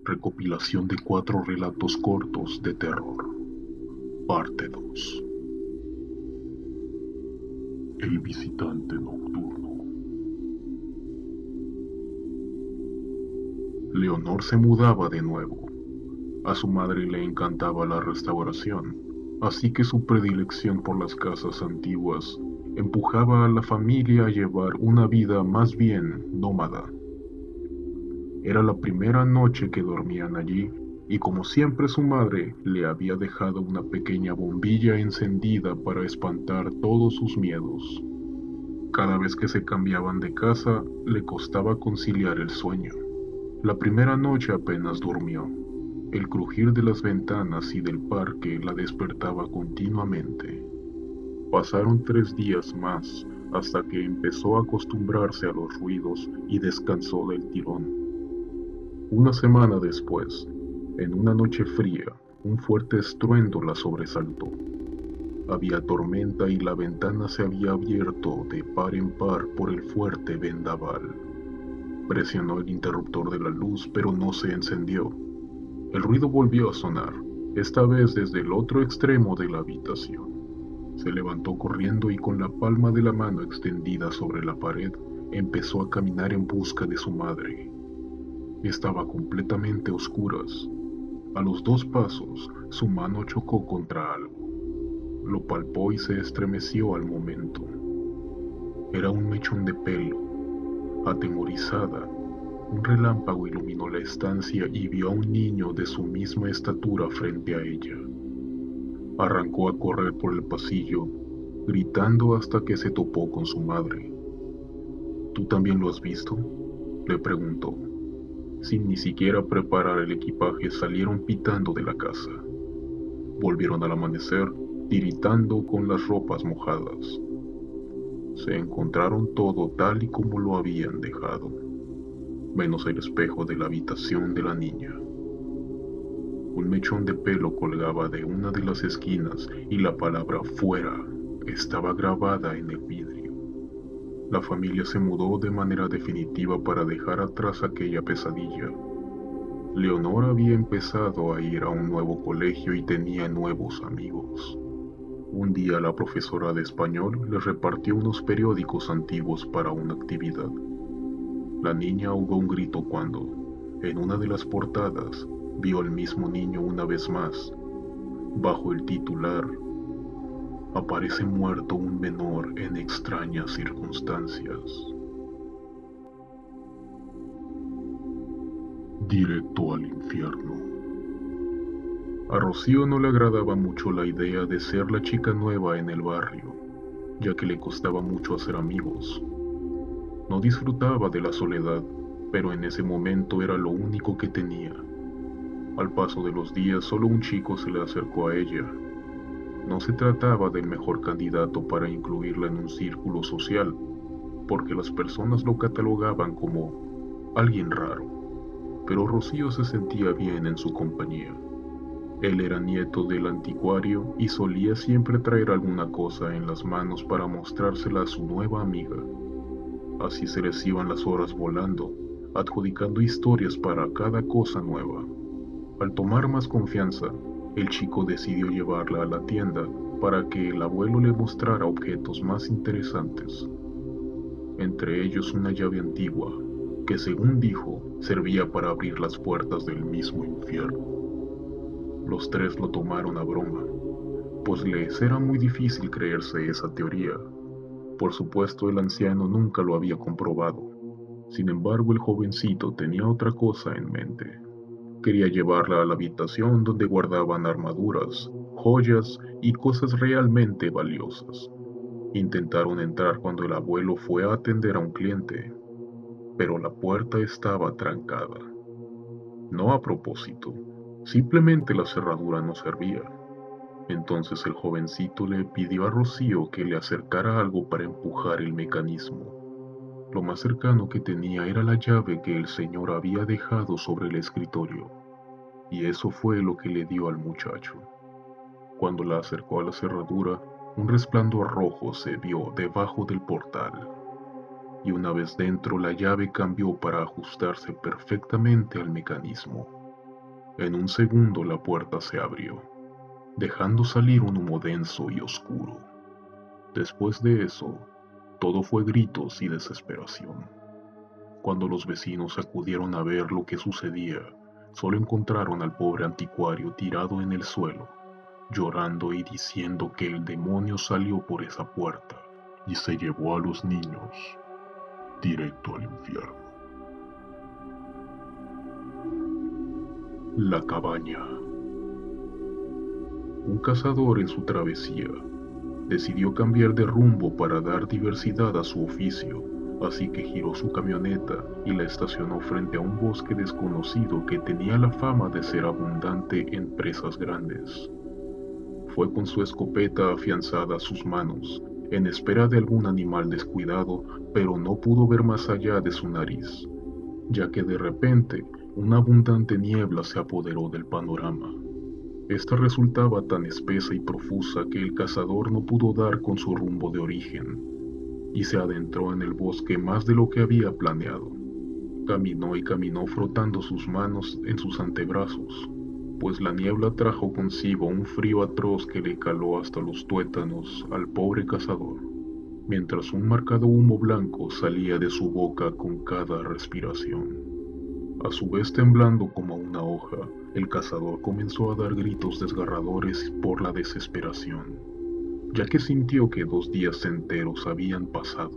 Recopilación de 4 relatos cortos de terror. Parte 2. El visitante nocturno. Leonor se mudaba de nuevo. A su madre le encantaba la restauración, así que su predilección por las casas antiguas empujaba a la familia a llevar una vida más bien nómada. Era la primera noche que dormían allí, y como siempre su madre le había dejado una pequeña bombilla encendida para espantar todos sus miedos. Cada vez que se cambiaban de casa, le costaba conciliar el sueño. La primera noche apenas durmió. El crujir de las ventanas y del parque la despertaba continuamente. Pasaron 3 días más hasta que empezó a acostumbrarse a los ruidos y descansó del tirón. Una semana después, en una noche fría, un fuerte estruendo la sobresaltó. Había tormenta y la ventana se había abierto de par en par por el fuerte vendaval. Presionó el interruptor de la luz, pero no se encendió. El ruido volvió a sonar, esta vez desde el otro extremo de la habitación. Se levantó corriendo y con la palma de la mano extendida sobre la pared, empezó a caminar en busca de su madre. Estaba completamente a oscuras. A los 2 pasos, su mano chocó contra algo. Lo palpó y se estremeció al momento. Era un mechón de pelo. Atemorizada, un relámpago iluminó la estancia y vio a un niño de su misma estatura frente a ella. Arrancó a correr por el pasillo, gritando hasta que se topó con su madre. ¿Tú también lo has visto?, le preguntó. Sin ni siquiera preparar el equipaje, salieron pitando de la casa. Volvieron al amanecer, tiritando con las ropas mojadas. Se encontraron todo tal y como lo habían dejado, menos el espejo de la habitación de la niña. Un mechón de pelo colgaba de una de las esquinas y la palabra "fuera" estaba grabada en el vidrio. La familia se mudó de manera definitiva para dejar atrás aquella pesadilla. Leonor había empezado a ir a un nuevo colegio y tenía nuevos amigos. Un día la profesora de español le repartió unos periódicos antiguos para una actividad. La niña ahogó un grito cuando, en una de las portadas, vio al mismo niño una vez más, bajo el titular: "Aparece muerto un menor en extrañas circunstancias". Directo al infierno. A Rocío no le agradaba mucho la idea de ser la chica nueva en el barrio, ya que le costaba mucho hacer amigos. No disfrutaba de la soledad, pero en ese momento era lo único que tenía. Al paso de los días, solo un chico se le acercó a ella. No se trataba del mejor candidato para incluirla en un círculo social, porque las personas lo catalogaban como alguien raro, pero Rocío se sentía bien en su compañía. Él era nieto del anticuario y solía siempre traer alguna cosa en las manos para mostrársela a su nueva amiga. Así se les iban las horas volando, adjudicando historias para cada cosa nueva. Al tomar más confianza, el chico decidió llevarla a la tienda para que el abuelo le mostrara objetos más interesantes. Entre ellos una llave antigua, que según dijo, servía para abrir las puertas del mismo infierno. Los 3 lo tomaron a broma, pues les era muy difícil creerse esa teoría. Por supuesto, el anciano nunca lo había comprobado. Sin embargo, el jovencito tenía otra cosa en mente. Quería llevarla a la habitación donde guardaban armaduras, joyas y cosas realmente valiosas. Intentaron entrar cuando el abuelo fue a atender a un cliente, pero la puerta estaba trancada. No a propósito, simplemente la cerradura no servía. Entonces el jovencito le pidió a Rocío que le acercara algo para empujar el mecanismo. Lo más cercano que tenía era la llave que el señor había dejado sobre el escritorio, y eso fue lo que le dio al muchacho. Cuando la acercó a la cerradura, un resplandor rojo se vio debajo del portal, y una vez dentro la llave cambió para ajustarse perfectamente al mecanismo. En un segundo la puerta se abrió, dejando salir un humo denso y oscuro. Después de eso, todo fue gritos y desesperación. Cuando los vecinos acudieron a ver lo que sucedía, solo encontraron al pobre anticuario tirado en el suelo, llorando y diciendo que el demonio salió por esa puerta y se llevó a los niños directo al infierno. La cabaña. Un cazador en su travesía decidió cambiar de rumbo para dar diversidad a su oficio, así que giró su camioneta y la estacionó frente a un bosque desconocido que tenía la fama de ser abundante en presas grandes. Fue con su escopeta afianzada a sus manos, en espera de algún animal descuidado, pero no pudo ver más allá de su nariz, ya que de repente una abundante niebla se apoderó del panorama. Esta resultaba tan espesa y profusa que el cazador no pudo dar con su rumbo de origen, y se adentró en el bosque más de lo que había planeado. Caminó y caminó frotando sus manos en sus antebrazos, pues la niebla trajo consigo un frío atroz que le caló hasta los tuétanos al pobre cazador, mientras un marcado humo blanco salía de su boca con cada respiración. A su vez, temblando como una hoja, el cazador comenzó a dar gritos desgarradores por la desesperación, ya que sintió que 2 días enteros habían pasado.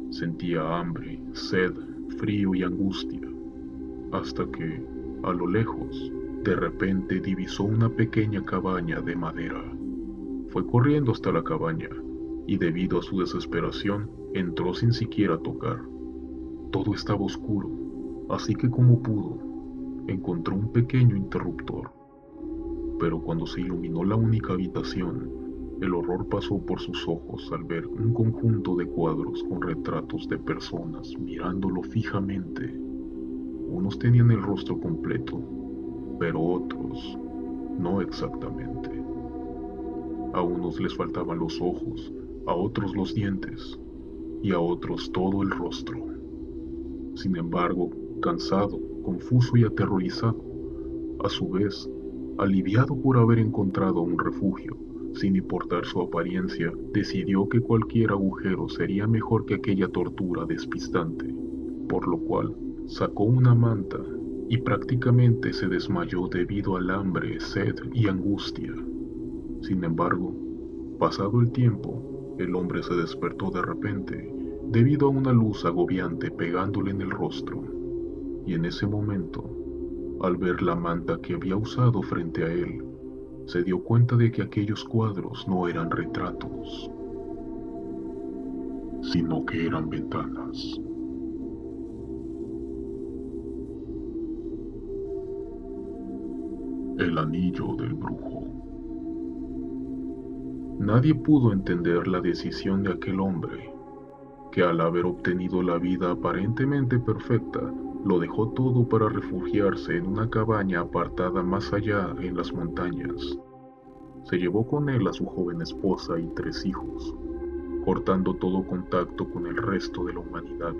Sentía hambre, sed, frío y angustia, hasta que, a lo lejos, de repente divisó una pequeña cabaña de madera. Fue corriendo hasta la cabaña, y debido a su desesperación, entró sin siquiera tocar. Todo estaba oscuro, así que como pudo, encontró un pequeño interruptor. Pero cuando se iluminó la única habitación, el horror pasó por sus ojos al ver un conjunto de cuadros con retratos de personas mirándolo fijamente. Unos tenían el rostro completo, pero otros no exactamente. A unos les faltaban los ojos, a otros los dientes, y a otros todo el rostro. Sin embargo, cansado, confuso y aterrorizado, a su vez, aliviado por haber encontrado un refugio, sin importar su apariencia, decidió que cualquier agujero sería mejor que aquella tortura despistante, por lo cual sacó una manta y prácticamente se desmayó debido al hambre, sed y angustia. Sin embargo, pasado el tiempo, el hombre se despertó de repente debido a una luz agobiante pegándole en el rostro, y en ese momento, al ver la manta que había usado frente a él, se dio cuenta de que aquellos cuadros no eran retratos, sino que eran ventanas. El anillo del brujo. Nadie pudo entender la decisión de aquel hombre, que al haber obtenido la vida aparentemente perfecta, lo dejó todo para refugiarse en una cabaña apartada más allá en las montañas. Se llevó con él a su joven esposa y 3 hijos, cortando todo contacto con el resto de la humanidad.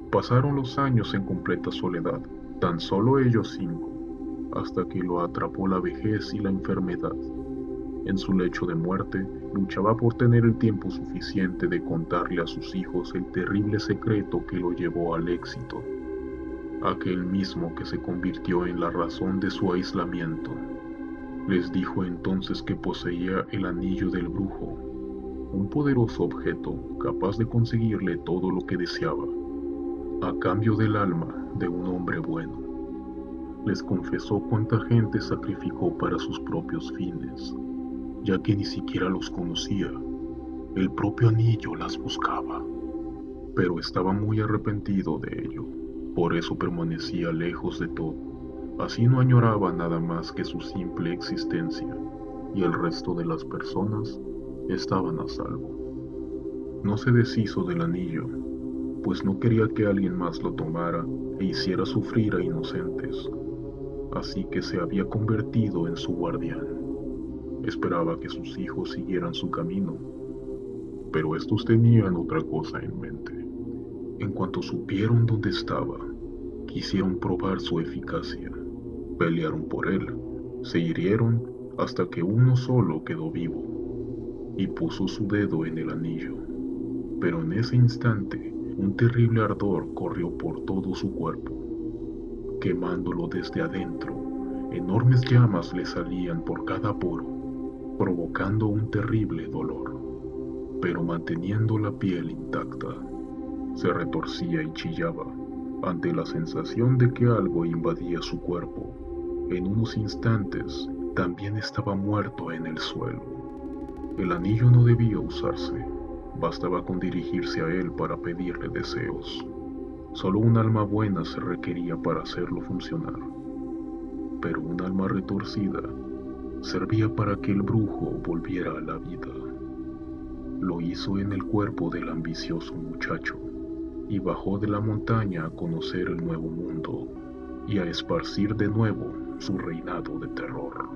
Pasaron los años en completa soledad, tan solo ellos 5, hasta que lo atrapó la vejez y la enfermedad. En su lecho de muerte, luchaba por tener el tiempo suficiente de contarle a sus hijos el terrible secreto que lo llevó al éxito, aquel mismo que se convirtió en la razón de su aislamiento. Les dijo entonces que poseía el anillo del brujo, un poderoso objeto capaz de conseguirle todo lo que deseaba, a cambio del alma de un hombre bueno. Les confesó cuánta gente sacrificó para sus propios fines, ya que ni siquiera los conocía. El propio anillo las buscaba, pero estaba muy arrepentido de ello. Por eso permanecía lejos de todo. Así no añoraba nada más que su simple existencia, y el resto de las personas estaban a salvo. No se deshizo del anillo, pues no quería que alguien más lo tomara e hiciera sufrir a inocentes. Así que se había convertido en su guardián. Esperaba que sus hijos siguieran su camino, pero estos tenían otra cosa en mente. En cuanto supieron dónde estaba, quisieron probar su eficacia. Pelearon por él, se hirieron hasta que uno solo quedó vivo y puso su dedo en el anillo. Pero en ese instante, un terrible ardor corrió por todo su cuerpo, quemándolo desde adentro. Enormes llamas le salían por cada poro, provocando un terrible dolor, pero manteniendo la piel intacta. Se retorcía y chillaba ante la sensación de que algo invadía su cuerpo. En unos instantes, también estaba muerto en el suelo. El anillo no debía usarse, bastaba con dirigirse a él para pedirle deseos. Solo un alma buena se requería para hacerlo funcionar, pero un alma retorcida servía para que el brujo volviera a la vida. Lo hizo en el cuerpo del ambicioso muchacho y bajó de la montaña a conocer el nuevo mundo y a esparcir de nuevo su reinado de terror.